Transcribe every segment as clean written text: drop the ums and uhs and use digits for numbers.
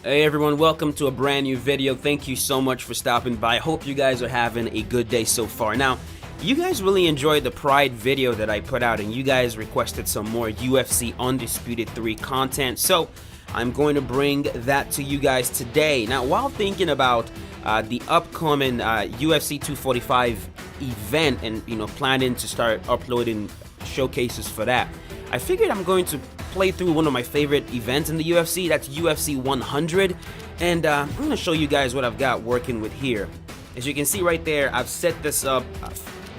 Hey everyone, welcome to a brand new video. Thank you so much for stopping by. I hope you guys are having a good day so far. Now, you guys really enjoyed the Pride video that I put out, and you guys requested some more UFC Undisputed 3 content, so I'm going to bring that to you guys today. Now, while thinking about the upcoming UFC 245 event and planning to start uploading showcases for that, I figured I'm going to play through one of my favorite events in the UFC. That's UFC 100, and I'm going to show you guys what I've got working with here. As you can see right there, I've set this up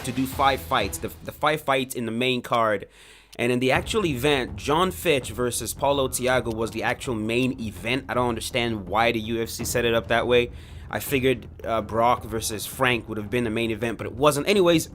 to do 5 fights, the 5 fights in the main card. And in the actual event, John Fitch versus Paulo Thiago was the actual main event. I don't understand why the UFC set it up that way. I figured Brock versus Frank would have been the main event, but it wasn't. Anyways,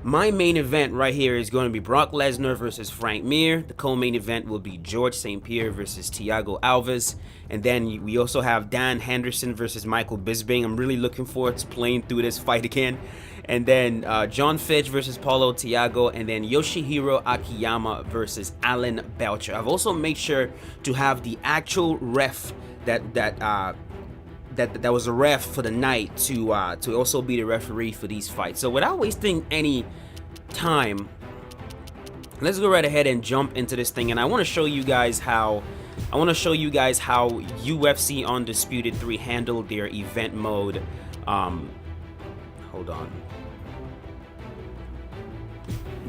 my main event right here is going to be Brock Lesnar versus Frank Mir. The co-main event will be George St. Pierre versus Thiago Alves. And then we also have Dan Henderson versus Michael Bisping. I'm really looking forward to playing through this fight again. And then John Fitch versus Paulo Thiago. And then Yoshihiro Akiyama versus Alan Belcher. I've also made sure to have the actual ref that was a ref for the night to also be the referee for these fights. So without wasting any time, let's go right ahead and jump into this thing. And I want to show you guys how UFC Undisputed 3 handled their event mode. Hold on.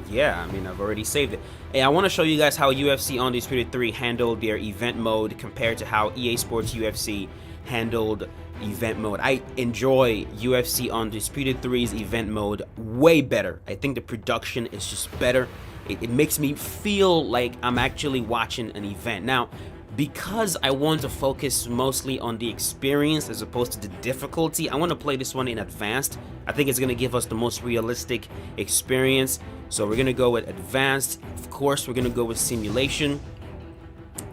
Yeah, I mean, I've already saved it. Hey, I want to show you guys how UFC Undisputed 3 handled their event mode compared to how EA Sports UFC handled event mode. I enjoy UFC Undisputed 3's event mode way better. I think the production is just better. It makes me feel like I'm actually watching an event. Now, because I want to focus mostly on the experience as opposed to the difficulty, I want to play this one in advanced. I think it's going to give us the most realistic experience. So we're going to go with advanced. Of course, we're going to go with simulation.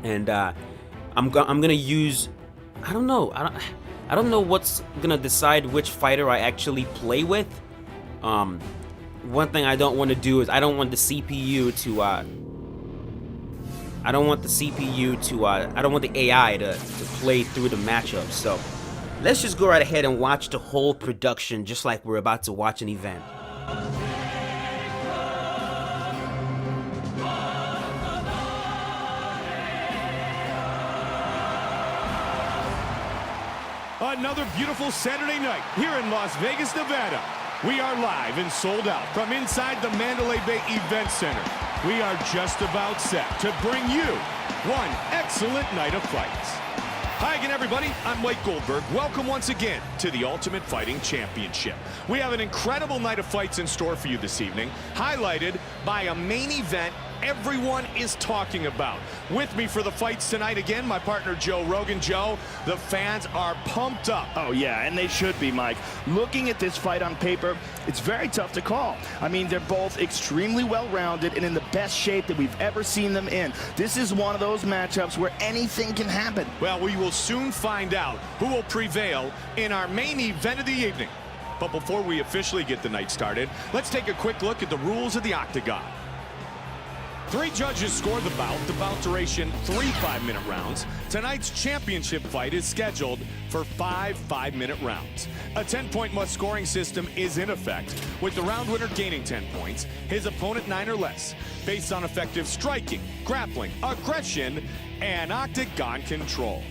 And I'm going to use, I don't know what's going to decide which fighter I actually play with. One thing I don't want to do is I don't want the AI to play through the matchups. So let's just go right ahead and watch the whole production just like we're about to watch an event. Another beautiful Saturday night here in Las Vegas, Nevada. We are live and sold out from inside the Mandalay Bay Event Center. We are just about set to bring you one excellent night of fights. Hi again, everybody. I'm Mike Goldberg. Welcome once again to the Ultimate Fighting Championship. We have an incredible night of fights in store for you this evening, highlighted by a main event everyone is talking about. With me for the fights tonight again, my partner Joe Rogan. Joe, the fans are pumped up. Oh yeah, and they should be, Mike. Looking at this fight on paper, it's very tough to call. I mean, they're both extremely well-rounded and in the best shape that we've ever seen them in. This is one of those matchups where anything can happen. Well, we will soon find out who will prevail in our main event of the evening. But before we officially get the night started, let's take a quick look at the rules of the Octagon. 3 judges scored the bout duration 3 5-minute rounds. Tonight's championship fight is scheduled for 5 5-minute rounds. A 10-point must scoring system is in effect, with the round winner gaining 10 points, his opponent 9 or less, based on effective striking, grappling, aggression, and octagon control.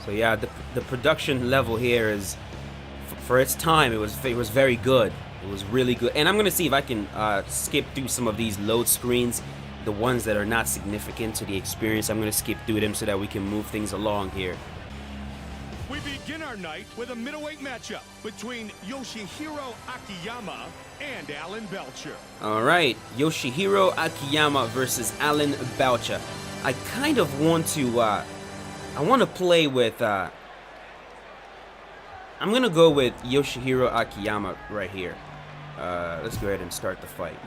So yeah, the production level here is, for its time, it was very good. It was really good. And I'm gonna see if I can skip through some of these load screens, the ones that are not significant to the experience. I'm gonna skip through them so that we can move things along here. We begin our night with a middleweight matchup between Yoshihiro Akiyama and Alan Belcher. All right, Yoshihiro Akiyama versus Alan Belcher. I kind of want to I want to play with, I'm going to go with Yoshihiro Akiyama right here. Let's go ahead and start the fight.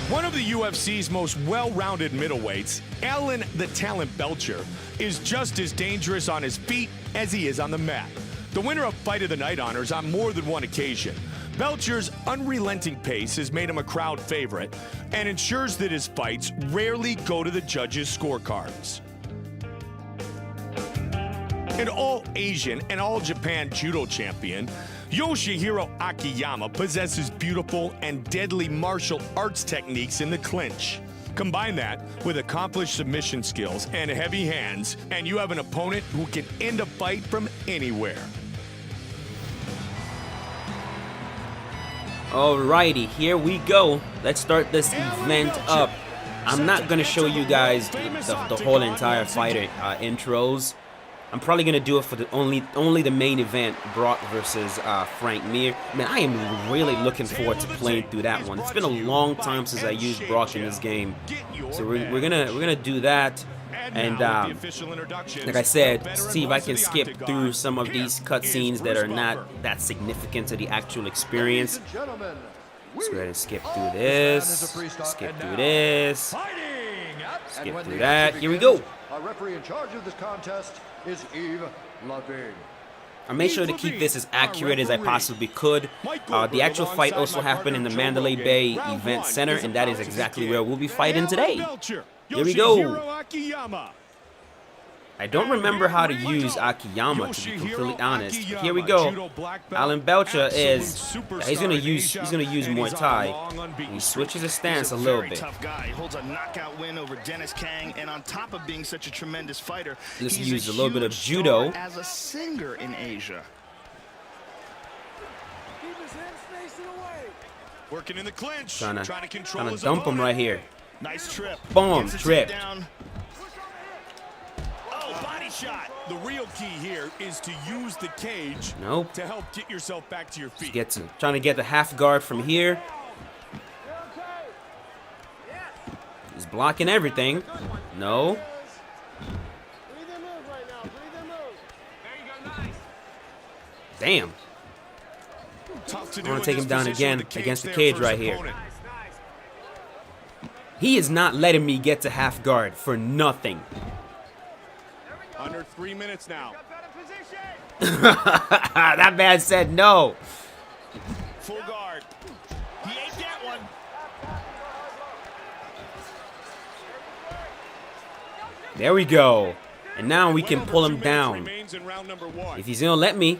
One of the UFC's most well-rounded middleweights, Alan the Talent Belcher, is just as dangerous on his feet as he is on the mat. The winner of Fight of the Night honors on more than one occasion. Belcher's unrelenting pace has made him a crowd favorite and ensures that his fights rarely go to the judges' scorecards. An all-Asian and all-Japan judo champion, Yoshihiro Akiyama possesses beautiful and deadly martial arts techniques in the clinch. Combine that with accomplished submission skills and heavy hands, and you have an opponent who can end a fight from anywhere. Alrighty, here we go. Let's start this event up. I'm not gonna show you guys the whole entire fighter intros. I'm probably gonna do it for the only the main event, Brock versus Frank Mir. Man, I am really looking forward to playing through that one. It's been a long time since I used Brock in this game, so we're gonna do that. And like I said, see if I can skip through some of these cutscenes that are not that significant to the actual experience. Let's go ahead and skip through this, skip through this, skip through that. Here we go. Our referee in charge of this contest is Yves Lavigne. I made sure to keep this as accurate as I possibly could. The actual fight also happened in the Mandalay Bay Event Center, and that is exactly where we'll be fighting today. Here we go. I don't remember how to use Akiyama, to be completely honest. Here we go. Alan Belcher is he's gonna use Muay Thai. He switches his stance a little bit. Tough guy. He holds a knockout win over Dennis Kang, and on top of being such a tremendous fighter, Let's he's use a little bit of judo as a singer in Asia. Working in the clinch, Trying to control to dump him right here. Nice trip. Boom, trip. Oh, body shot. The real key here is to use the cage Nope. to help get yourself back to your feet. Trying to get the half guard from here. He's blocking everything. No. Damn. I want to take him down again against the cage right here. He is not letting me get to half guard for nothing. Under 3 minutes now. That man said no. Full guard. He ain't that one. There we go. And now we can pull him down. If he's gonna let me.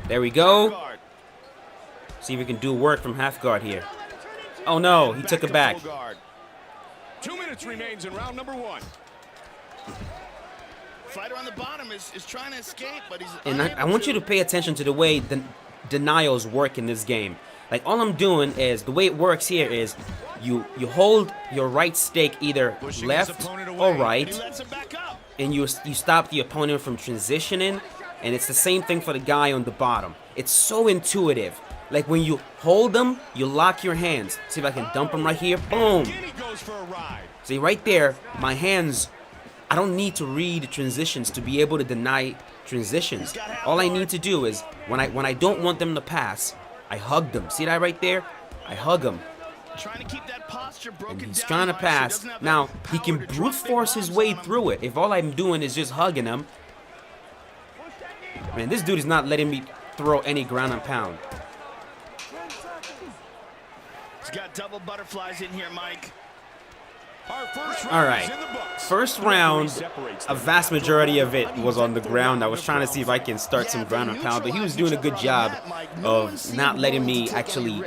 There we go. See if we can do work from half guard here. Oh no, he took it back. 2 minutes remains in round number 1. Fighter on the bottom is trying to escape, but he's And I want you to pay attention to the way the denials work in this game. Like, all I'm doing is, the way it works here is you hold your right stick either left or right, and you stop the opponent from transitioning, and it's the same thing for the guy on the bottom. It's so intuitive. Like, when you hold them, you lock your hands. See if I can dump them right here. Boom. See, right there, my hands, I don't need to read transitions to be able to deny transitions. All I need to do is, when I don't want them to pass, I hug them. See that right there? I hug them. And he's trying to pass. Now, he can brute force his way through it if all I'm doing is just hugging him. Man, this dude is not letting me throw any ground and pound. He's got double butterflies in here, Mike. All right, first round, a vast majority of it was on the ground. I was trying to see if I can start some ground and pound, but he was doing a good job of not letting me actually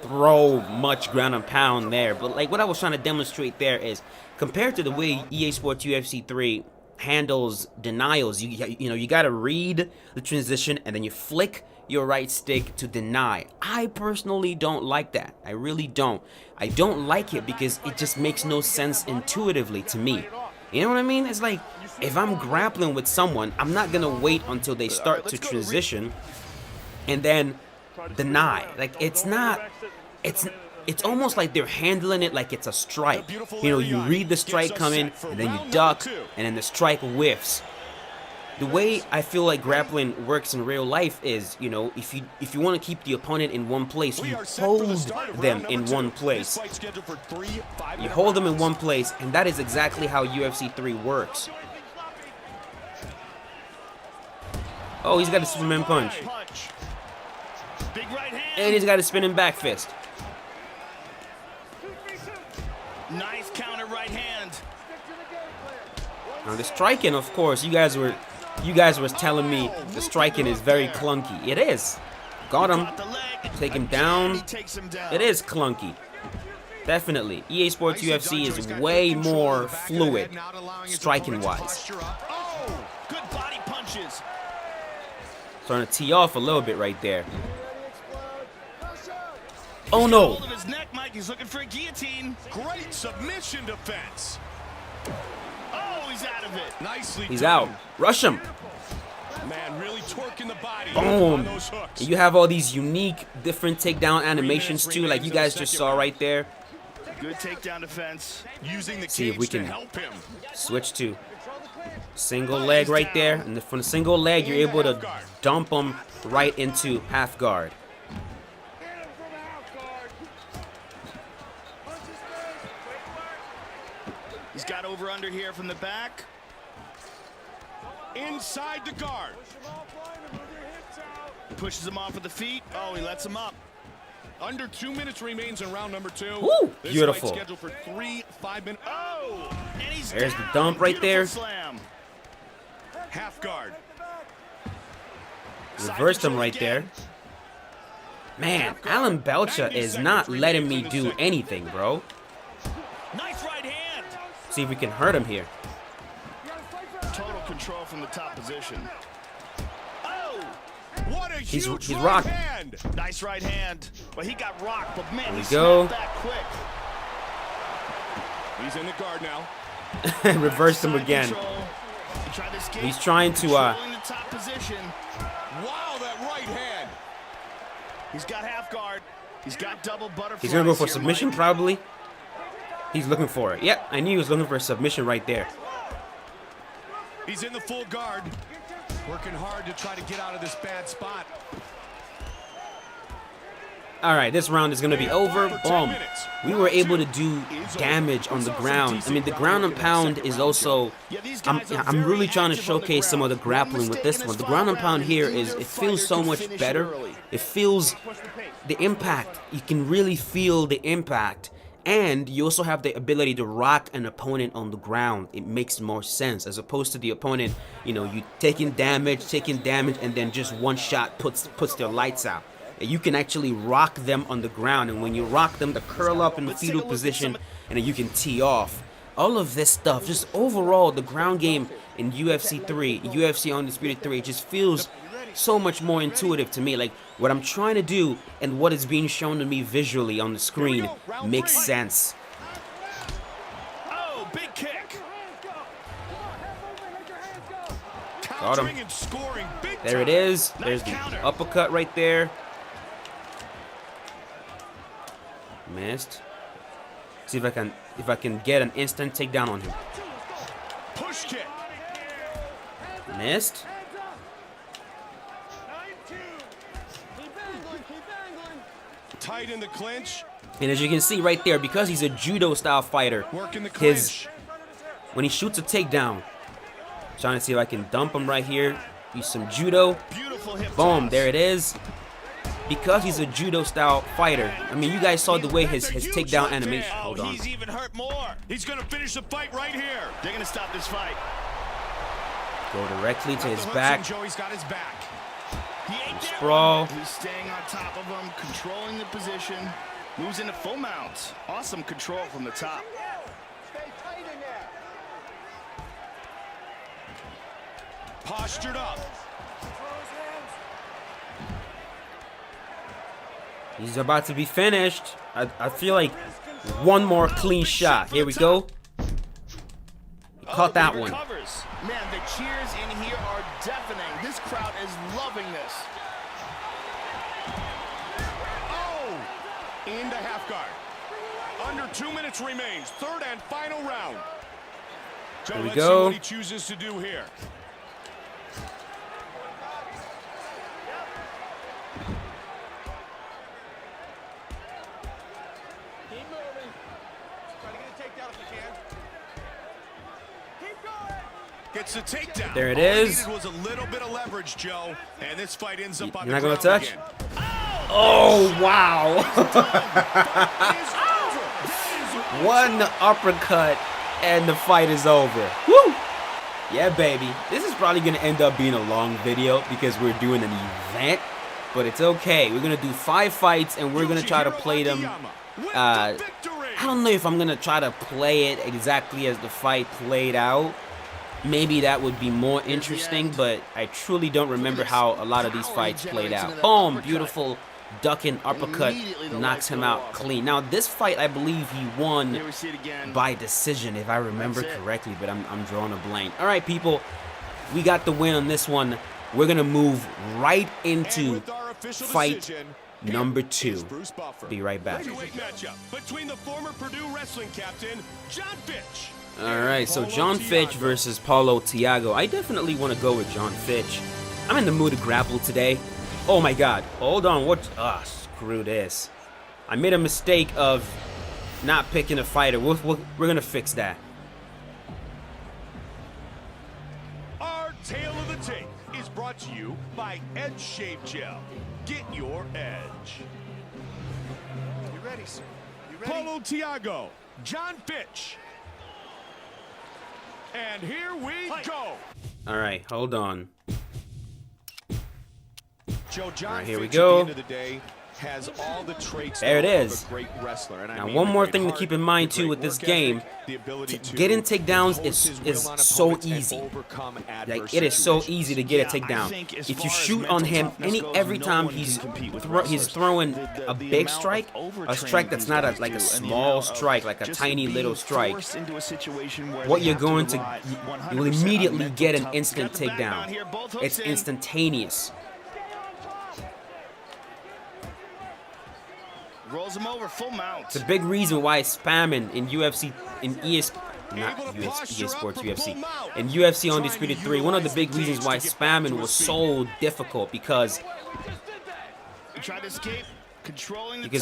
throw much ground and pound there. But like, what I was trying to demonstrate there is, compared to the way EA Sports UFC 3 handles denials, you know, you got to read the transition and then you flick your right stick to deny. I personally don't like that. I really don't. I don't like it because it just makes no sense intuitively to me. You know what I mean? It's like, if I'm grappling with someone, I'm not gonna wait until they start to transition and then deny. Like, it's almost like they're handling it like it's a strike. You know, you read the strike coming and then you duck and then the strike whiffs. The way I feel like grappling works in real life is, you know, if you want to keep the opponent in one place, you hold them in one place. You hold them in one place, and that is exactly how UFC 3 works. Oh, he's got a Superman punch. Big right hand. And he's got a spinning back fist. Nice counter right hand. Now the striking, of course, you guys were telling me the striking is very clunky. It is. Got him. Take him down. It is clunky. Definitely. EA Sports UFC is way more fluid, striking-wise. Oh, good body punches. Starting to tee off a little bit right there. Oh no! Hold of his neck, Mike. He's looking for a guillotine. Great submission defense. Oh, he's out of it. Nicely He's done. out. Rush him. Man, really torquing the body Boom. on those hooks. And you have all these unique, different takedown animations too, like you guys just saw right there. Good takedown defense. Using the See if cage we to can help him. switch to single leg right there, and from the single leg, you're able to dump him right into half guard. He's got over under here from the back. Inside the guard. Pushes him off with the feet. Oh, he lets him up. Under 2 minutes remains in round number 2. Woo, This beautiful. fight's scheduled for 3 5-minute. Oh, and he's There's the down. dump right Beautiful there. Slam. Half guard. Reversed him right there. Man, Alan Belcher is not letting me do anything, bro. Nice right hand. See if we can hurt him here. Total control from the top position. Oh, What a He's huge right rocked. hand. nice right hand. Well, he got rocked, but man, There we he go. snapped back quick. He's in the guard now. Reversed him Side again. control. He tried to escape. He's trying to Controlling the top position. Wow, that right hand. He's got half guard. He's got double butterfly. He's gonna go for submission probably. He's looking for it. Yep, I knew he was looking for a submission right there. He's in the full guard. Working hard to try to get out of this bad spot. All right, this round is gonna be over. Boom. We were able to do damage on the ground. I mean, the ground and pound is also. I'm really trying to showcase some of the grappling with this one. The ground and pound here is, it feels so much better. It feels the impact. You can really feel the impact. And you also have the ability to rock an opponent on the ground. It makes more sense as opposed to the opponent, you taking damage, and then just one shot puts their lights out. You can actually rock them on the ground, and when you rock them, they curl up in the fetal position, and then you can tee off. All of this stuff, just overall, the ground game in UFC 3, UFC Undisputed 3, just feels so much more intuitive to me. Like, what I'm trying to do and what is being shown to me visually on the screen makes sense. Oh, big kick. Got him. Countering and scoring big There it time. is. There's the uppercut right there. Missed. See if I can get an instant takedown on him. Push kick. Missed. Tight in the clinch. And as you can see right there, because he's a judo style fighter, Working the his clinch. when he shoots a takedown, trying to see if I can dump him right here. Use some judo. Beautiful hip Boom, toss. there it is. Because he's a judo style fighter. I mean, you guys saw the way his takedown animation. Oh, Hold on. he's even hurt more. He's going to finish the fight right here. They're going to stop this fight. Go directly to The his hooks back. and Joey's got his back. He ate that Sprawl. one. He's staying on top of him, controlling the position. Moves into full mount. Awesome control from the top. Postured up. He's about to be finished. I feel like one more clean shot. Here we go. He caught that He one. recovers. Man, the cheers in here are deafening. This crowd is loving this. Oh! Into half guard. Under 2 minutes remains. Third and final round. So There we let's go. see what he chooses to do here. Keep moving. Try to get a takedown if you can. Keep going. gets the takedown. There it All he is. needed was a little bit of leverage, Joe, and this fight ends up on You're the not gonna ground touch? again. Oh, wow. One uppercut and the fight is over. Woo! Yeah, baby. This is probably going to end up being a long video because we're doing an event, but it's okay. We're going to do 5 fights and we're going to try to play them. I don't know if I'm going to try to play it exactly as the fight played out. Maybe that would be more interesting, but I truly don't remember how a lot of these fights played out. Boom! Beautiful ducking uppercut knocks him out clean. Now, this fight, I believe he won by decision, if I remember correctly, but I'm drawing a blank. All right, people, we got the win on this one. We're going to move right into fight number 2. Be right back. Matchup between the former Purdue wrestling captain, John Fitch. Alright, so John Fitch versus Paulo Thiago. I definitely want to go with John Fitch. I'm in the mood to grapple today. Oh my god. Hold on. What? Screw this. I made a mistake of not picking a fighter. We're going to fix that. Our Tale of the Tape is brought to you by Edge Shave Gel. Get your edge. You ready, sir? You ready? Paulo Thiago, John Fitch. And here we go. Alright, hold on. Joe, John Right, here we Fitch go. At the end of the day has all the traits There it of is. a great wrestler. And Now, one more thing to keep in mind too with this game, getting takedowns is so easy. Like, it is so easy to get a takedown. If you shoot on him every time he's throwing a big strike, a strike that's not like a small strike, like a tiny little strike, what you're going to, you will immediately get an instant takedown. It's instantaneous. Rolls him over, full mount. It's a big reason why spamming in UFC, in EA Sports UFC, in UFC Undisputed 3, one of the big reasons why spamming was so difficult because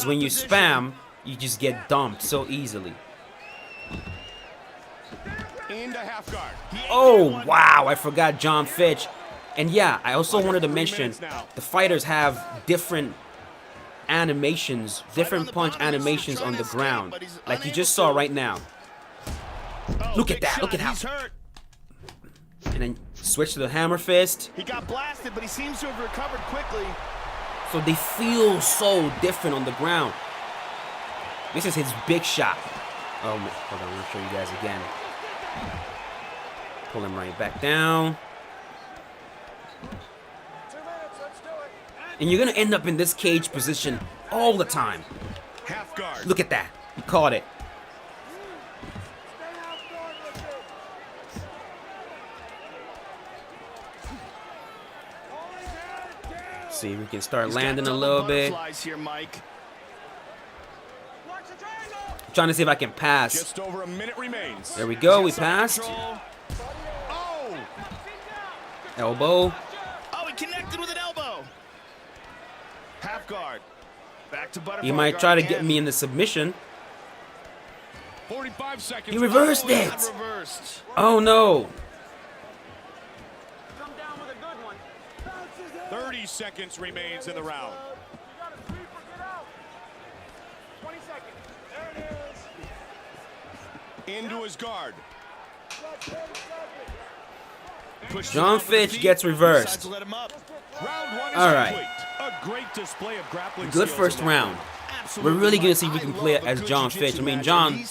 when you spam, you just get dumped so easily. Oh, wow, I forgot John Fitch. And yeah, I also wanted to mention the fighters have different animations, different punch animations on the ground, like you just saw right now. Look at that, look at how. And then switch to the hammer fist. He got blasted, but he seems to have recovered quickly. So they feel so different on the ground. This is his big shot. Oh, hold on, I'm gonna show you guys again. Pull him right back down. And you're gonna end up in this cage position all the time. Half guard. Look at that. He caught it. See if we can start landing a little bit. Here, Mike. I'm trying to see if I can pass. Just over a minute remains. There we go. We passed. Oh! Elbow. Oh, he connected with an elbow. Half guard. Back to butterfly. He might try to get me in the submission. 45 seconds. He reversed it. Reversed. Oh no. 30 seconds remains in the round. 20 seconds. There it is. Into his guard. John Fitch gets reversed. Let him up. Round 1 is All right. complete. A great display of grappling Good skills first in that round. We're really going to see if we can play it as John Fitch. I mean, John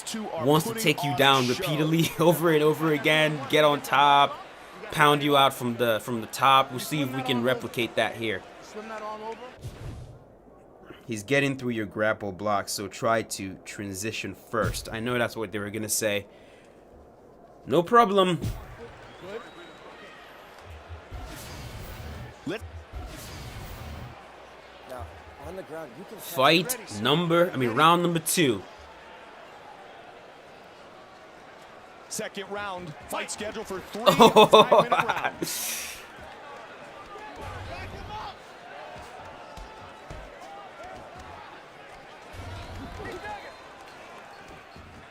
wants to take you down repeatedly over and over again, get on top, pound you out from the top. We'll see if we can replicate that here. He's getting through your grapple blocks, so try to transition first. I know that's what they were going to say. No problem. Round number 2. Second round. Fight scheduled for 3 5-minute rounds.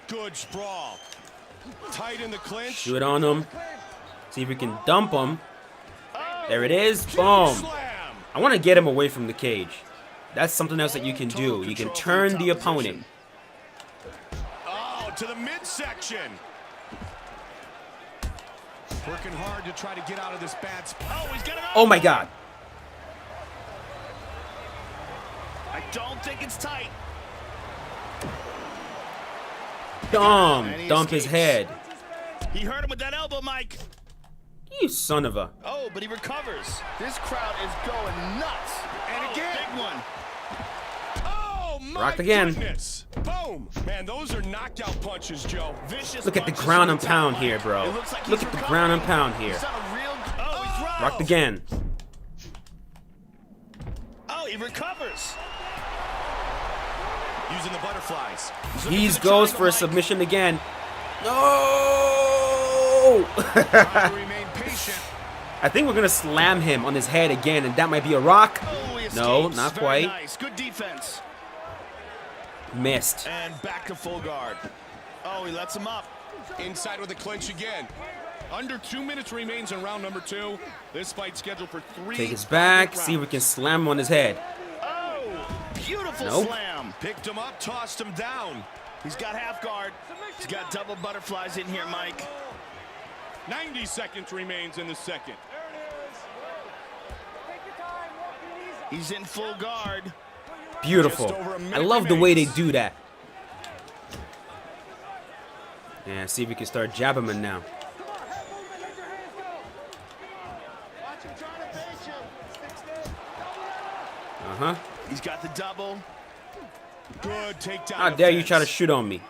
Good sprawl. Tight in the clinch. Shoot on him. See if we can dump him. There it is. Boom. I want to get him away from the cage. That's something else that you can do. You can turn the opponent. Oh, to the midsection. Working hard to try to get out of this bad spot. Oh, he's gonna. Oh my God. I don't think it's tight. Dump his head. He hurt him with that elbow, Mike. You son of a. Oh, but he recovers. This crowd is going nuts. And again, big one. Oh my Rocked again. goodness. Boom. Man, those are knockout punches, Joe. Vicious Look at the punches ground to and the pound top, here, Mike. bro. It looks like Look he's at the recovering. ground and pound here. He's on a real. Oh, he's dropped. Rocked again. Oh, he recovers. Using the butterflies. He goes for a submission again. No! Trying to remain patient. I think we're gonna slam him on his head again, and that might be a rock. Oh, he No, escapes. not Very quite. Nice. Good defense. Missed. And back to full guard. Oh, he lets him up. Inside with a clinch again. Under 2 minutes remains in round number 2. This fight scheduled for 3. Take his back. See if we can slam him on his head. Oh, beautiful Nope. slam. Picked him up, tossed him down. He's got half guard. He's got double butterflies in here, Mike. 90 seconds remains in the second. He's in full guard. Beautiful. Just over a minute I love the way they remains. do that. Yeah, see if we can start jabbing him now. Uh-huh. He's got the double. Good takedown. How dare you try to offense. shoot on me?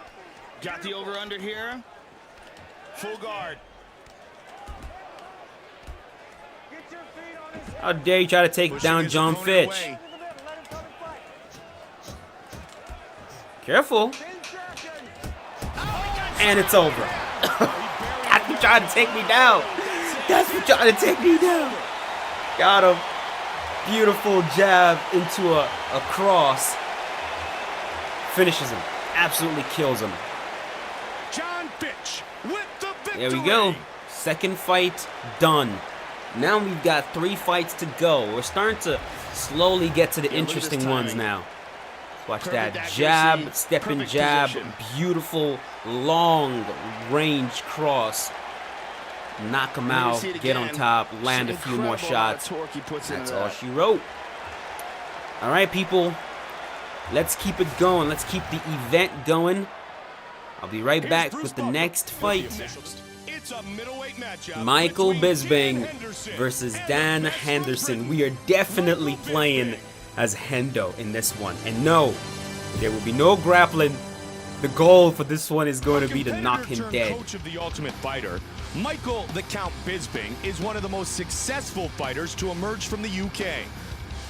Got the over under here. Full guard. How dare you try to take Pushing down his John opponent Fitch? away. Careful. And it's over. That's for trying to take me down. That's for trying to take me down. Got him. Beautiful jab into a cross. Finishes him. Absolutely kills him. John Fitch with the victory. There we go. Second fight done. Now we've got 3 fights to go. We're starting to slowly get to the look at this interesting ones timing. now. Watch Perfect that accuracy, jab, stepping perfect jab, position. beautiful long range cross. Knock him Let me out, see it get on again. top, land a It's few more incredible amount of shots. torque he puts into That's all that. she wrote. All right, people. Let's keep it going. Let's keep the event going. I'll be right back with the next fight. It's a middleweight matchup. Michael between Bisping Dan Henderson versus and Dan the Henderson. We are definitely playing as Hendo in this one. And no, there will be no grappling. The goal for this one is going to be to knock him dead. Coach of the Ultimate Fighter, Michael the Count Bisping is one of the most successful fighters to emerge from the UK.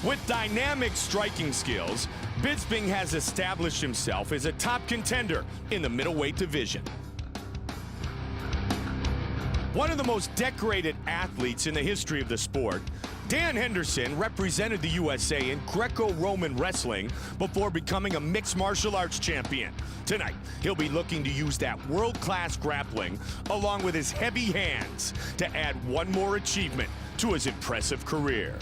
With dynamic striking skills, Bisping has established himself as a top contender in the middleweight division. One of the most decorated athletes in the history of the sport, Dan Henderson represented the USA in Greco-Roman wrestling before becoming a mixed martial arts champion. Tonight, he'll be looking to use that world-class grappling along with his heavy hands to add one more achievement to his impressive career.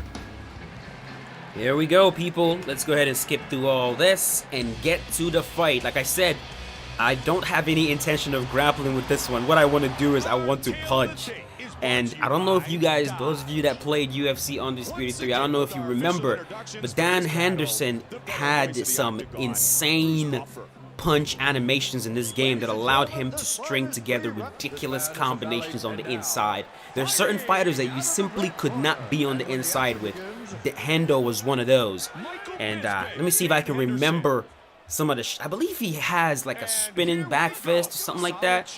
Here we go, people. Let's go ahead and skip through all this and get to the fight. Like I said, I don't have any intention of grappling with this one. What I want to do is I want to punch. And I don't know if you guys, those of you that played UFC Undisputed 3, I don't know if you remember, but Dan Henderson had some insane punch animations in this game that allowed him to string together ridiculous combinations on the inside. There are certain fighters that you simply could not be on the inside with. Hendo was one of those. And let me see if I can remember some of the I believe he has like a spinning back fist or something like that.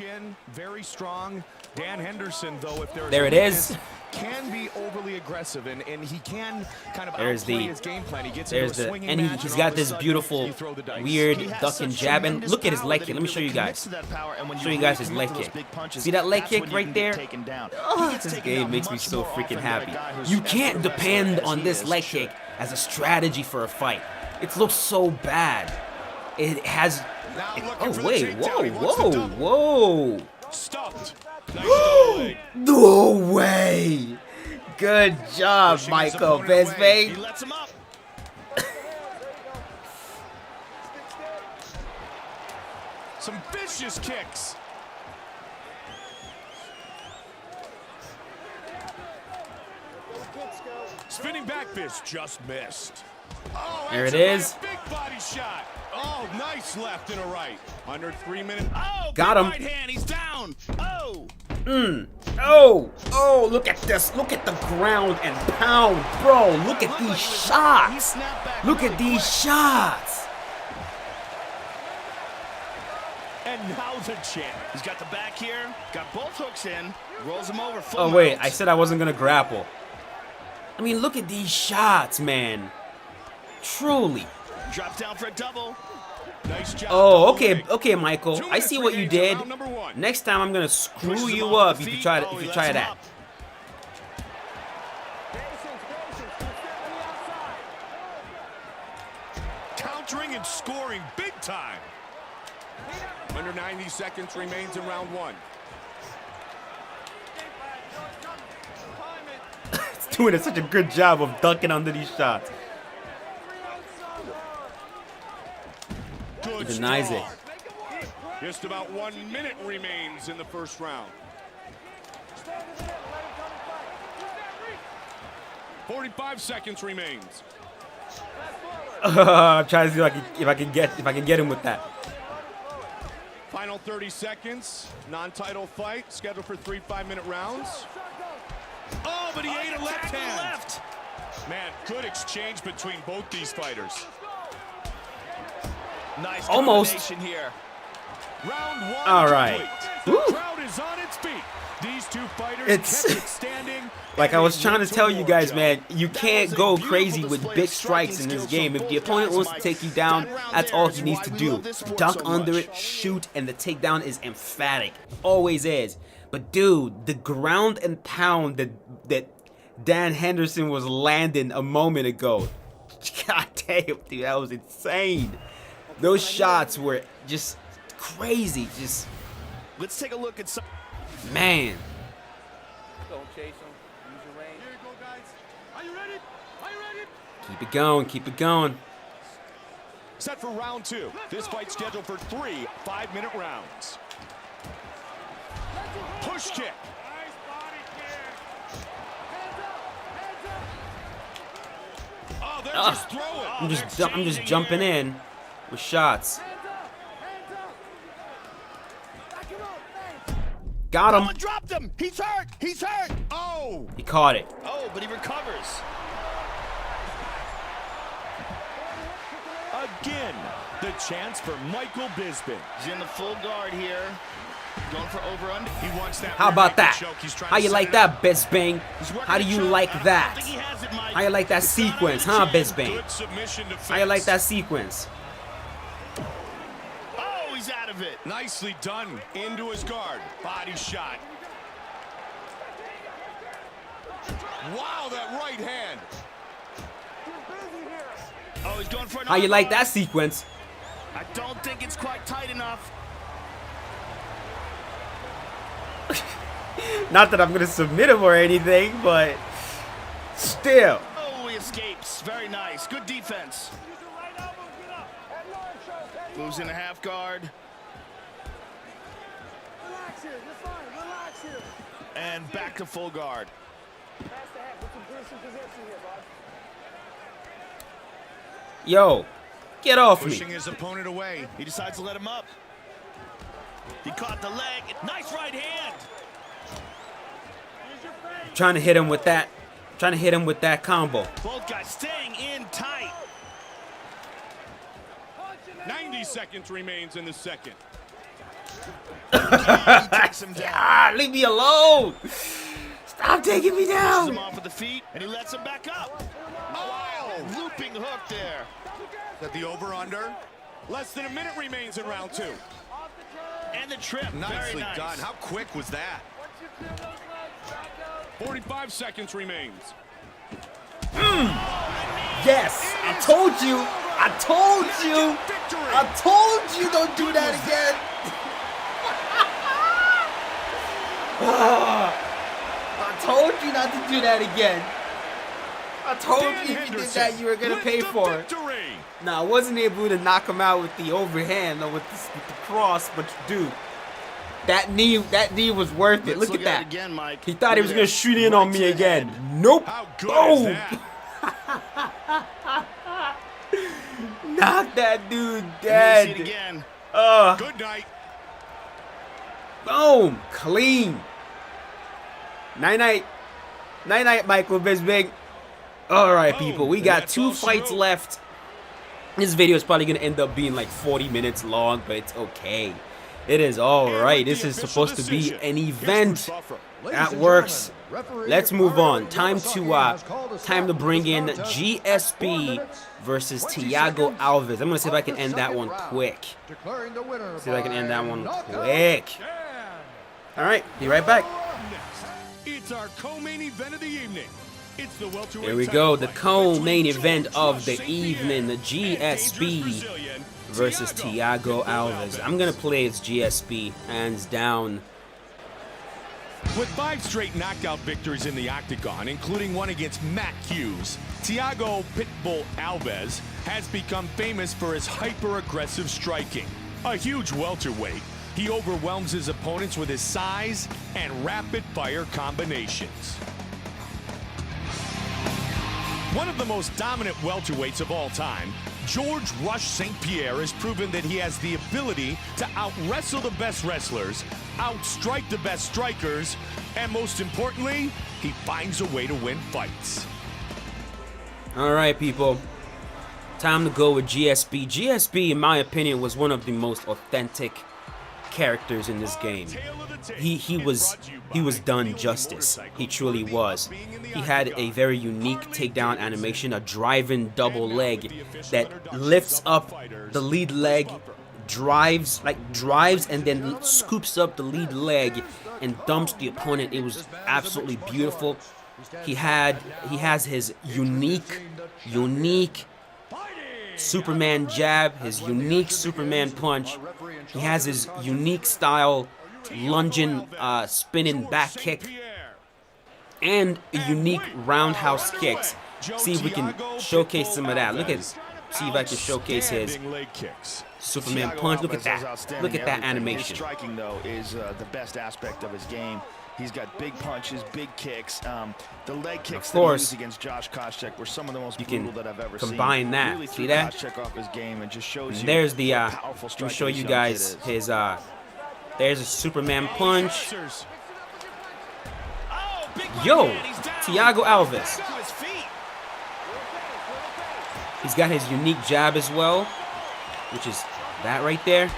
Very strong. Dan Henderson, though, if There it is. can be overly aggressive, and he can kind of There's outplay the- his game plan. He gets There's into a the swinging and match, he's all got of a this sudden, beautiful you throw the dice. weird He has duck and such jab, and tremendous look at his power leg that kick. he Let me show you really guys. commits to that power, and when Show you really guys his commit leg to those kick. big punches, See that leg that's kick when you right can get there? taken down. He Oh, gets this taken game down makes me much so more freaking often than a happy. guy who's You as can't good a wrestler depend as on he this is. leg kick as a strategy for a fight. It looks so bad. It has. Now looking Oh for the wait! takedown. He Whoa! wants the Whoa! double. Whoa! Stuffed. Nice double leg. No way. Good job, Pushing his Michael opponent away. He Bisping. lets him up. Some vicious kicks. Spinning back fist just missed. Oh, There it answered by is. a big body shot. Oh, nice left and a right. Under 3 minutes. Oh, Got big him. right hand. He's down. Oh. Oh, look at this. Look at the ground and pound, bro. Look at these shots. Look at these shots. And now the champ. He's got the back here. Got both hooks in. Rolls him over. Full Oh, wait. mount. I said I wasn't going to grapple. I mean, look at these shots, man. Truly. Drops down for a double. Nice job. Oh, double okay, leg. okay, Michael. 2 I minutes see what you remains in did. round number 1. Next time I'm gonna screw Pushes him you off up the if you feet. try to Oh, if he you lets try him that. up. Countering and scoring big time. Under 90 seconds remains in round 1. It's doing such a good job of dunking under these shots. Good He denies strong. it. Just about 1 minute remains in the first round. 45 seconds remains. I'm trying to see if I can get him with that. Final 30 seconds. Non-title fight scheduled for 3 5-minute rounds. Oh, but he ate a left hand. Left. Man, good exchange between both these fighters. Nice Almost. combination here. Round 1. All right. complete. Woo. The crowd is on its feet. These two fighters It's- kept it standing. Like I and was they trying to went tell you war, guys, Joe. man, you That can't was a go beautiful crazy with display big of striking strikes in this skills game. from If the both opponent guys, wants to Mike. take you down, That round that's there all is he needs why to we do. love this sport Dunk so under much. it, shoot, and the takedown is emphatic. Always is. But dude, the ground and pound that Dan Henderson was landing a moment ago. God damn, dude, that was insane. Those shots were just crazy. Just, Let's take a look at some. man. Don't chase him. Use your range. Here you go, guys. Are you ready? Are you ready? Keep it going, keep it going. Set for round 2. This fight scheduled for 3 5-minute rounds. Push kick. Nice body kick. Oh, they're just throwing. I'm just jumping in with shots. Got Someone him. dropped him. He's hurt. He's hurt. Oh, He caught it. Oh, but he recovers. again, the chance for Michael Bisping. He's in the full guard here. Going for over-under. He wants that. How about rear naked that? choke. He's trying How to you set like it up. that, Bisping? He's working How do the you choke. like I don't that? think he has it, Mike. How you like that It's not sequence, out huh, of the chin. Bisping? Good submission defense. How you like that sequence? Oh, he's out of it. Nicely done. Into his guard. Body shot. Wow, that right hand. Oh, he's going for an How you like armbar. that sequence? I don't think it's quite tight enough. Not that I'm gonna submit him or anything, but still. Oh, he escapes. Very nice. Good defense. Moves in a half guard. Relax here, you're fine, relax here. And back to full guard. Pass the head, put some decent position here, bud. Yo, get off me. Pushing his opponent away. He decides to let him up. He caught the leg. Nice right hand. Trying to hit him with that. Trying to hit him with that combo. Both guys staying in tight. 90 seconds remains in the second. He takes him down. Ah, leave me alone. Stop taking me Pushes down. him off with the feet, and he lets him back up. Oh, looping hook there. That the over-under. Less than a minute remains in round 2. And the trip. Nicely Very nice. done. How quick was that? 45 seconds remains. Yes, I told you. I told you. Victory. I told you don't do that again. I told you not to do that again. I told you if you did that, you were going to pay for it. Now, I wasn't able to knock him out with the overhand or with the cross, but dude, that knee was worth it. Look at that. Again, Mike. He thought he was going to shoot in on me again. Nope. Boom. Knock that dude dead. Again. Good night. Boom. Clean. Night-night. Night-night, Michael Bisbig. All right, people. We got 2 fights left. This video is probably going to end up being like 40 minutes long, but it's okay. It is all right. This is supposed to be an event. That works. Let's move on. Time to bring in GSP versus Thiago Alves. I'm going to see if I can end that one quick. See if I can end that one quick. All right. Be right back. It's our co-main event of the evening. It's the welterweight. Here we go. The co-main event of the evening. The GSP versus Thiago Alves. I'm going to play as GSP, hands down. With 5 straight knockout victories in the octagon, including one against Matt Hughes, Thiago Pitbull Alves has become famous for his hyper-aggressive striking. A huge welterweight, he overwhelms his opponents with his size and rapid-fire combinations. One of the most dominant welterweights of all time, George Rush St. Pierre has proven that he has the ability to out-wrestle the best wrestlers, outstrike the best strikers, and most importantly, he finds a way to win fights. All right, people. Time to go with GSP. GSP, in my opinion, was one of the most authentic characters in this game. He was done justice. He truly was. He had a very unique takedown animation, a driving double leg that lifts up the lead leg, drives and then scoops up the lead leg and dumps the opponent. It was absolutely beautiful. He has his unique Superman jab, his unique Superman punch. He has his unique style lunging, spinning back kick, and a unique roundhouse kicks. See if we can showcase some of that. See if I can showcase his Superman punch. Look at that. Look at that animation. Striking though is the best aspect of his game. He's got big punches, big kicks. The leg kicks that he used against Josh Koscheck were some of the most brutal that I've ever seen. Combine that. Really see that? Koscheck off his game and just shows you there's the powerful let me show you guys his there's a Superman punch. Yo, Thiago Alves. He's got his unique jab as well, which is that right there.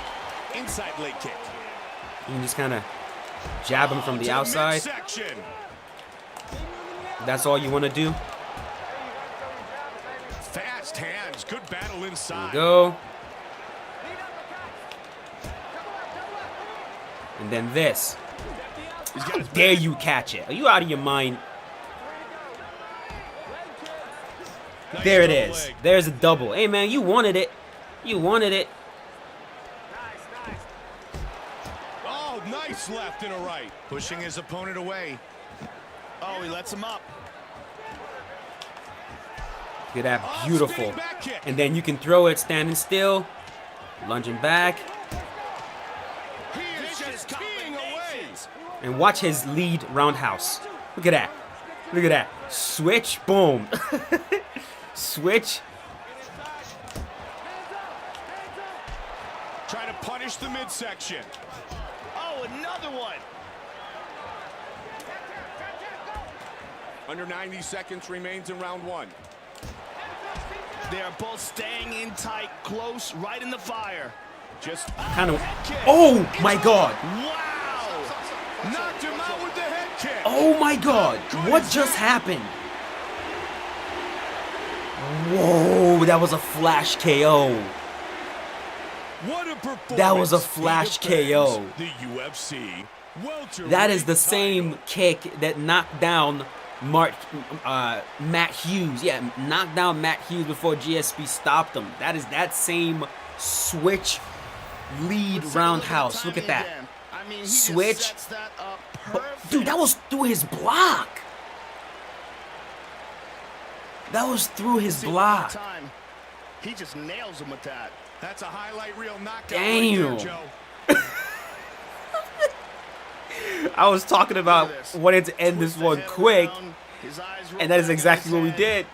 Inside leg kick. You can just kind of jab him from the outside. That's all you want to do. Fast hands, good battle inside. There you go. And then this. How dare you catch it? Are you out of your mind? There it is. There's a double. Hey, man, you wanted it. You wanted it. Oh, nice left and a right. Pushing his opponent away. Oh, he lets him up. Look at that. Beautiful. And then you can throw it standing still. Lunging back. He is just teeing away. And watch his lead roundhouse. Look at that. Look at that. Switch. Boom. Switch. Try to punish the midsection. Oh, another one. Under 90 seconds remains in round 1. They are both staying in tight, close, right in the fire. Just kind of. Oh my God. Wow. Knocked him out with the head kick. Oh my God. What just happened? Whoa, that was a flash KO. What a performance. That was a flash KO. The UFC that is the same kick that knocked down Matt Hughes. Yeah, knocked down Matt Hughes before GSP stopped him. That is that same switch lead roundhouse. Look at that. I mean, switch. Dude, that was through his block. That was through his block. He just nails him with that. That's a highlight reel knockout. Damn. Right there, Joe. I was talking about wanting to end this one quick, and that is exactly what we did.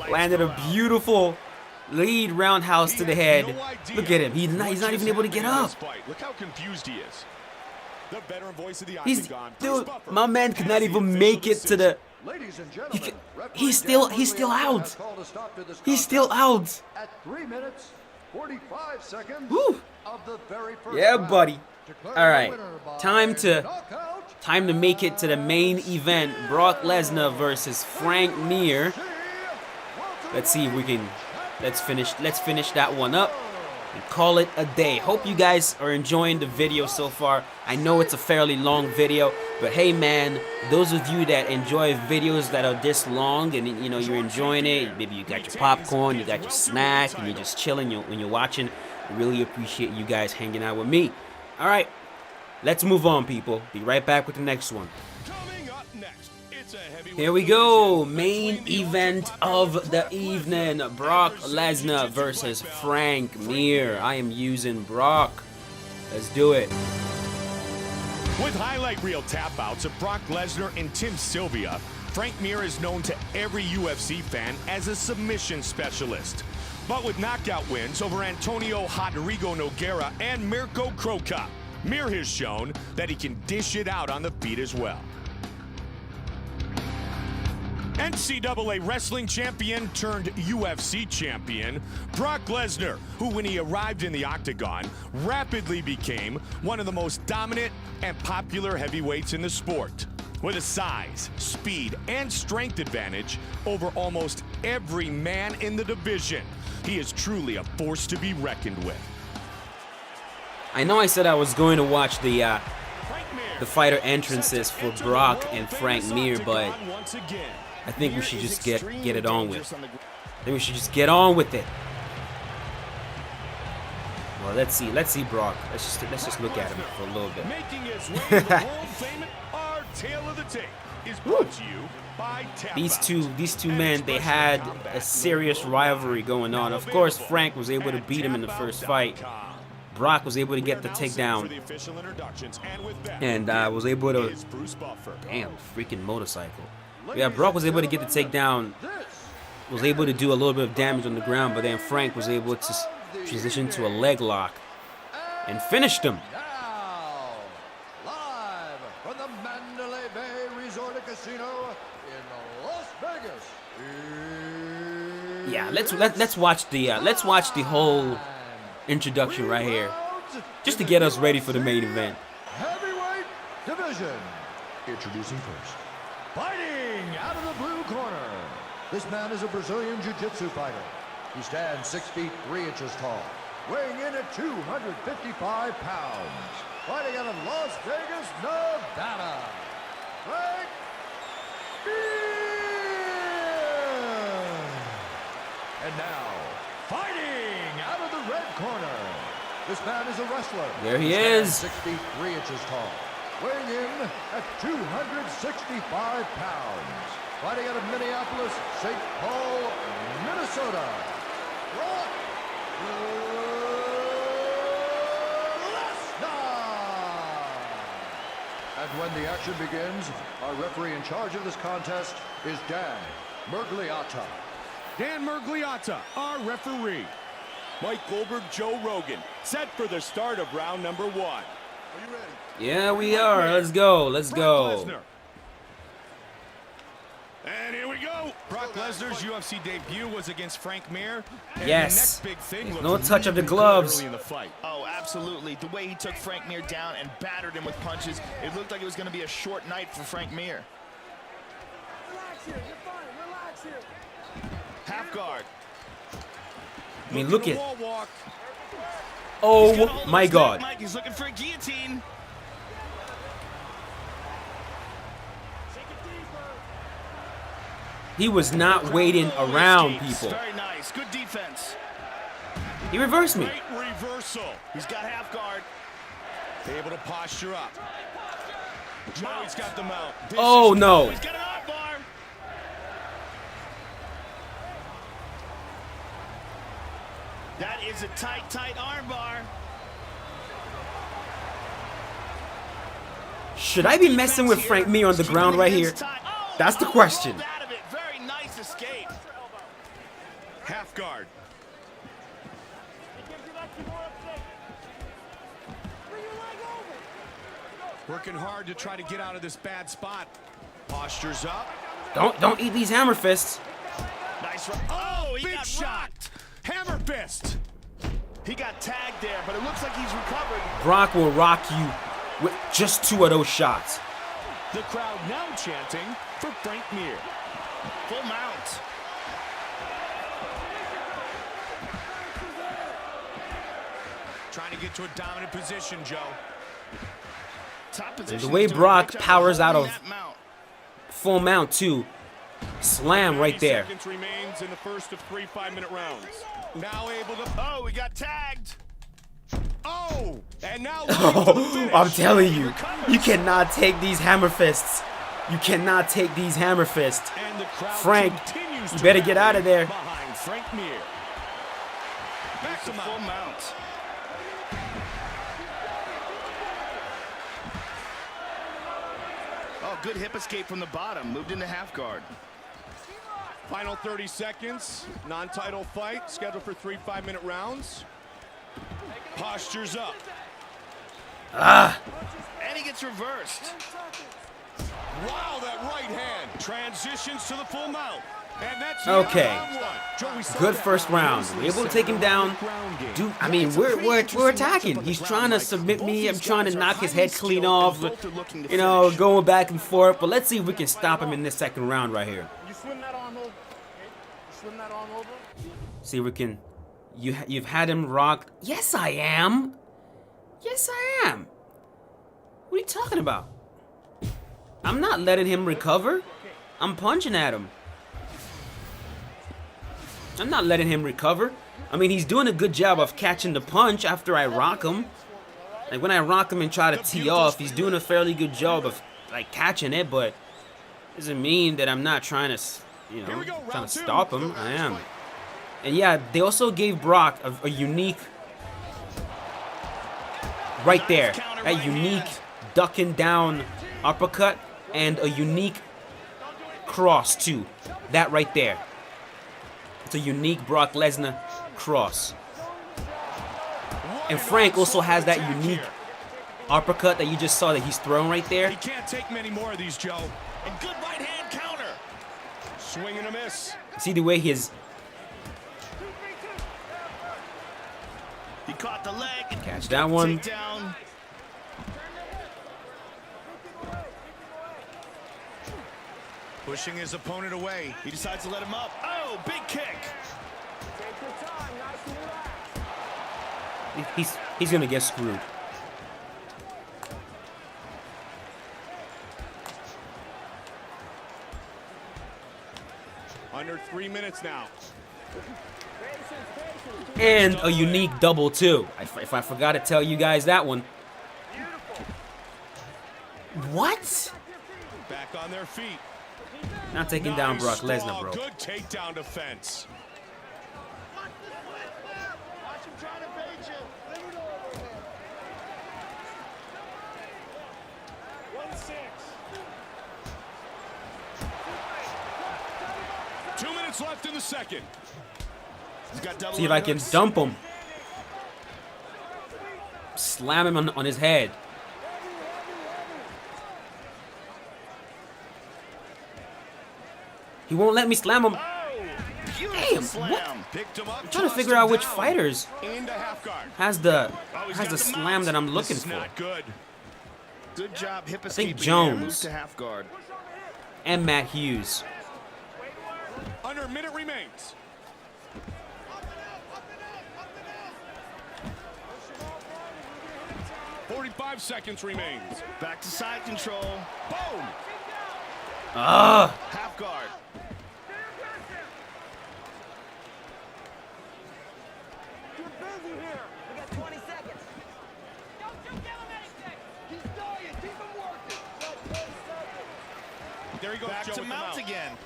Landed a beautiful lead roundhouse to the head. Look at him. He's not even able to get up. Look how confused he is. The veteran voice of the He's, octagon. dude, my man could not even make it to the. Ladies and gentlemen, He's still out. He's still out. At 3 minutes, 45 seconds Woo. of the very first Yeah, round. buddy. Declared All right, the winner by time to knockout, make it to the main event. Brock Lesnar versus Frank Mir. Let's see if we can. Let's finish that one up and call it a day. Hope you guys are enjoying the video so far. I know it's a fairly long video, but hey man, those of you that enjoy videos that are this long and you know you're enjoying it, maybe you got your popcorn, you got your snack, and you're just chilling when you're watching, I really appreciate you guys hanging out with me. All right, let's move on, people. Be right back with the next one. Coming up next, it's a heavyweight Here we go, main event of the evening. Brock Lesnar versus Frank Mir. I am using Brock. Let's do it. With highlight reel tap outs of Brock Lesnar and Tim Sylvia, Frank Mir is known to every UFC fan as a submission specialist. But with knockout wins over Antonio Rodrigo Nogueira and Mirko Crocop, Mir has shown that he can dish it out on the feet as well. NCAA wrestling champion turned UFC champion, Brock Lesnar, who when he arrived in the octagon, rapidly became one of the most dominant and popular heavyweights in the sport. With a size, speed, and strength advantage over almost every man in the division, he is truly a force to be reckoned with. I know I said I was going to watch the fighter entrances for Brock and Frank Mir, but I think we should just get it on with. I think we should just get on with it. Well, let's see Brock. Let's just look at him for a little bit. Making his way to the Hall of Fame, our tale of the tape is brought to you by Tap These Out. two men, they had a serious rivalry going on. Of course, Frank was able to beat him in the first fight. Brock was able to get the takedown and was able to. Damn, freaking motorcycle. Yeah, Brock was able to get the takedown, was able to do a little bit of damage on the ground, but then Frank was able to transition to a leg lock and finished him. Now, live from the Mandalay Bay Resort and Casino in Las Vegas. Yeah, let's watch the whole introduction right here, just to get us ready for the main event. Heavyweight division. Introducing first. Fighting out of the blue corner. This man is a Brazilian Jiu-Jitsu fighter. He stands 6 feet 3 inches tall, weighing in at 255 pounds. Fighting out of Las Vegas, Nevada. Frank Mir. And now, fighting out of the red corner. This man is a wrestler. There he is. 6 feet 3 inches tall, weighing in at 265 pounds. Fighting out of Minneapolis, St. Paul, Minnesota. Brock Lesnar. And when the action begins, our referee in charge of this contest is Dan Murgliata. Dan Murgliata, our referee. Mike Goldberg, Joe Rogan, set for the start of round number 1. Are you ready? Yeah, we are. Let's go. Let's go. Lesnar. And here we go. Brock Lesnar's UFC debut was against Frank Mir. And Yes. The next big thing No looked touch of the really good gloves. early in the fight. Oh, absolutely. The way he took Frank Mir down and battered him with punches, it looked like it was going to be a short night for Frank Mir. Relax here. You're fine. Relax here. Half guard. I mean, look the at. wall walk. Oh He's got a hold of my his neck, God. Mike. He's looking for a guillotine. He was not waiting around, people. Very nice. Good defense. He reversed me. Great reversal. He's got half guard. Able to posture up. Joey's got the mount. Oh, no. He's got an arm bar. That is a tight arm bar. Should I be messing with Frank Mir on the ground right here? That's the question. Very nice escape. Half guard. Working hard to try to get out of this bad spot. Postures up. Don't eat these hammer fists. Nice run. Oh, he Big got shot. rocked. Hammer fist. He got tagged there, but it looks like he's recovered. Brock will rock you with just 2 of those shots. The crowd now chanting for Frank Mir. Full mount. Trying to get to a dominant position, Joe. Top position. The way He's doing a Brock great job powers out holding of that mount. full mount too. Slam right 30 there. seconds remains in the first of 3 5-minute rounds. Now able to. Oh, we got tagged. Oh, and now. Oh, I'm telling you, you cannot take these hammer fists. You cannot take these hammer fists. And the crowd Frank, continues you to better get out of there. Behind Frank Mir. Back to Full mount. Oh, good hip escape from the bottom. Moved into half guard. Final 30 seconds. Non-title fight scheduled for 3 5-minute rounds. Postures up. And he gets reversed. Wow, that right hand transitions to the full mount. And that's Okay. round one. Joey saw Good that. first round. We're able to take him down. Dude, I mean, we're attacking. He's trying to submit me. I'm trying to knock his head clean off. You know, going back and forth. But let's see if we can stop him in this second round right here. You swim that arm over. You swim that arm over. See if we can. You've had him rocked. Yes, I am. Yes, I am. What are you talking about? I'm not letting him recover. I'm punching at him. I'm not letting him recover. I mean, he's doing a good job of catching the punch after I rock him. Like, when I rock him and try to tee off, he's doing a fairly good job of, like, catching it, but doesn't mean that I'm not trying to, you know, trying to stop him. I am. And yeah, they also gave Brock a unique, right there, that unique ducking down uppercut and a unique cross too. That right there. It's a unique Brock Lesnar cross. And Frank also has that unique uppercut that you just saw that he's throwing right there. He can't take many more of these, Joe. And good right hand counter. Swing and a miss. See the way his He caught the leg. catch that one. Takedown. Pushing his opponent away. He decides to let him up. Oh, big kick. Take your time. Nice and relaxed. He's gonna get screwed. Under 3 minutes now. And a unique double too. If I forgot to tell you guys that one. What? Back on their feet. Not taking down Nice Brock strong, Lesnar, bro. Good takedown defense. Watch him trying to bait you. 1-6. 2 minutes left in the second. He's got double See if I can underhooks. dump him. Slam him on his head. He won't let me slam him. Beautiful Damn, slam. what? Picked him up. I'm trying to tossed figure him out which down. fighters Into half guard. has the he's has got the the slam mount. that I'm looking This is for. not good. Good job hip think escaping. Jones. Moves to half guard. And Matt Hughes. Under a minute remains. .45 seconds remains. Back to side control. Boom! Half guard. You're busy here. We got 20 seconds. Don't you give him anything. He's dying. Keep him working. There he goes, Back Joe, to with the mount again. Got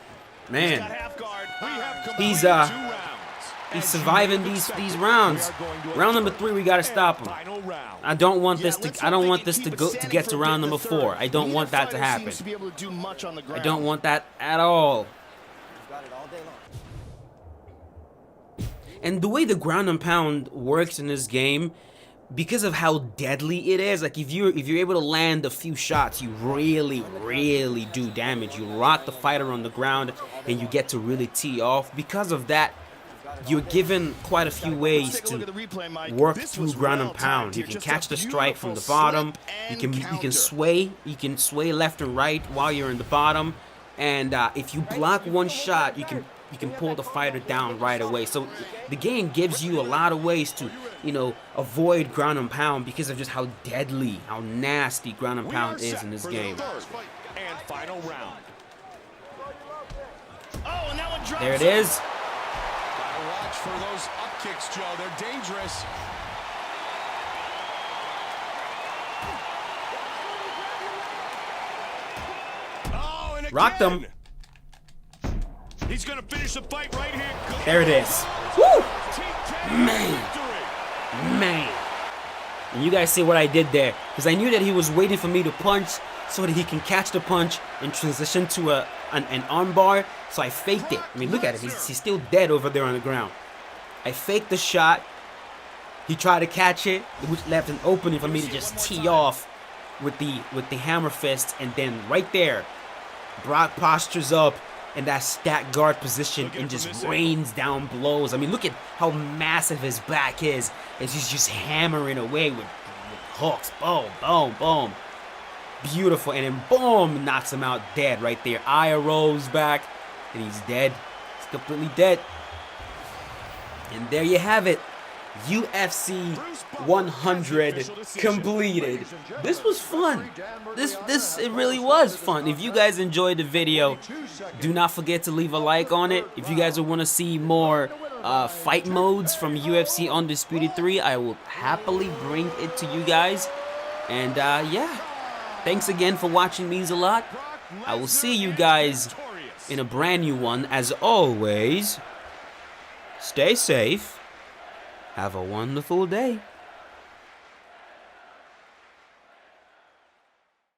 He's Man, half guard. We have He's, completed 2 rounds. he's As surviving you may these have expected, rounds. we are going to a Round number third 3, we gotta stop and him. final round. I don't want this let's to. I hope don't they want can this keep to it go to standing get for to a bit round in the number 4. third. I don't Neither want that to fighter happen. seems to be able to do much on the I ground. don't want that at all. Got it all day long. And the way the ground and pound works in this game, because of how deadly it is, like if you're able to land a few shots, you really do damage. You rock the fighter on the ground and you get to really tee off. Because of that, you're given quite a few ways Take a look to at the replay, Mike. work This through was ground well and pound. timed You here. can Just catch a the strike from the beautiful bottom. slip You and can counter. sway. You can sway left and right while you're in the bottom. And if you block one shot, you can pull the fighter down right away. So the game gives you a lot of ways to, you know, avoid ground and pound because of just how deadly, how nasty ground and We pound are is set in this for game. the third and final round. Oh, and that one drops. There it is. Gotta watch for those up kicks, Joe. They're dangerous. Oh, and Rocked him. again. He's gonna finish the fight right hand. There it is. Woo! Man. And you guys see what I did there, because I knew that he was waiting for me to punch so that he can catch the punch and transition to an arm bar. So I faked it. I mean, look at it. He's still dead over there on the ground. I faked the shot. He tried to catch it, which left an opening for me to just tee off with the hammer fist, and then right there, Brock postures up in that stack guard position and just rains down blows. I mean, look at how massive his back is as he's just hammering away with hooks. Boom, boom, boom. Beautiful. And then boom, knocks him out dead right there. Eye rolls back and he's dead. He's completely dead. And there you have it. UFC 100 completed. This was fun. It really was fun. If you guys enjoyed the video, do not forget to leave a like on it. If you guys want to see more fight modes from UFC Undisputed 3, I will happily bring it to you guys. And yeah, thanks again for watching. Means a lot. I will see you guys in a brand new one. As always, stay safe. Have a wonderful day.